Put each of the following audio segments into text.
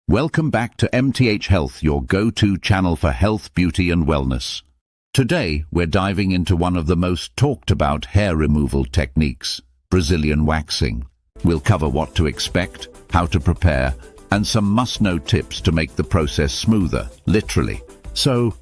Welcome back to MTH Health, your go-to channel for health, beauty and wellness. Today, we're diving into one of the most talked about hair removal techniques, Brazilian waxing. We'll cover what to expect, how to prepare, and some must-know tips to make the process smoother, literally. So,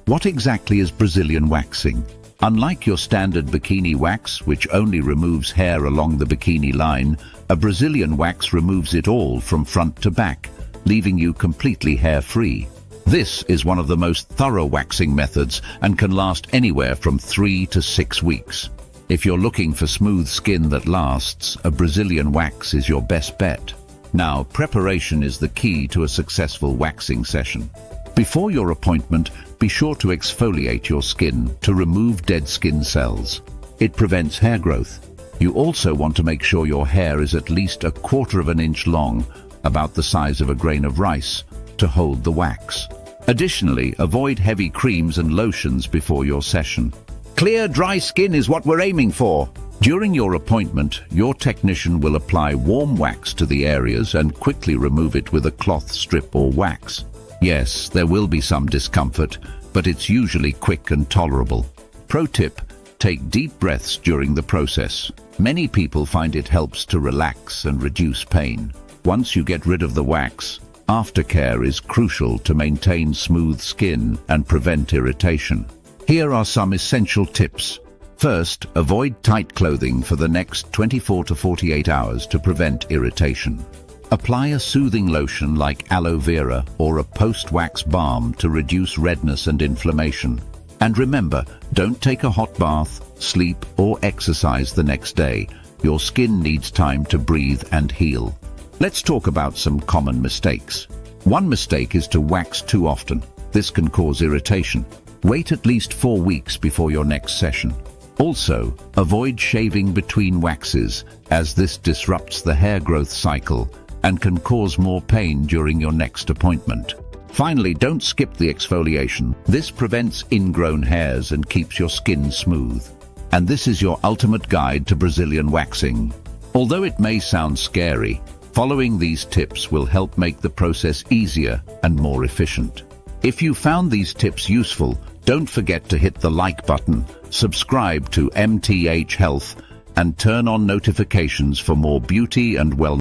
what exactly is Brazilian waxing? Unlike your standard bikini wax, which only removes hair along the bikini line, a Brazilian wax removes it all from front to back, leaving you completely hair-free. This is one of the most thorough waxing methods and can last anywhere from 3 to 6 weeks. If you're looking for smooth skin that lasts, a Brazilian wax is your best bet. Now, preparation is the key to a successful waxing session. Before your appointment, be sure to exfoliate your skin to remove dead skin cells. It prevents hair growth. You also want to make sure your hair is at least 1/4 inch long, about the size of a grain of rice, to hold the wax. Additionally, avoid heavy creams and lotions before your session. Clear, dry skin is what we're aiming for. During your appointment, your technician will apply warm wax to the areas and quickly remove it with a cloth strip or wax. Yes, there will be some discomfort, but it's usually quick and tolerable. Pro tip: take deep breaths during the process. Many people find it helps to relax and reduce pain. Once you get rid of the wax, aftercare is crucial to maintain smooth skin and prevent irritation. Here are some essential tips. First, avoid tight clothing for the next 24 to 48 hours to prevent irritation. Apply a soothing lotion like aloe vera or a post-wax balm to reduce redness and inflammation. And remember, don't take a hot bath, sleep, or exercise the next day. Your skin needs time to breathe and heal. Let's talk about some common mistakes. One mistake is to wax too often. This can cause irritation. Wait at least 4 weeks before your next session. Also, avoid shaving between waxes, as this disrupts the hair growth cycle and can cause more pain during your next appointment. Finally, don't skip the exfoliation. This prevents ingrown hairs and keeps your skin smooth. And this is your ultimate guide to Brazilian waxing. Although it may sound scary, following these tips will help make the process easier and more efficient. If you found these tips useful, don't forget to hit the like button, subscribe to MTH Health, and turn on notifications for more beauty and wellness.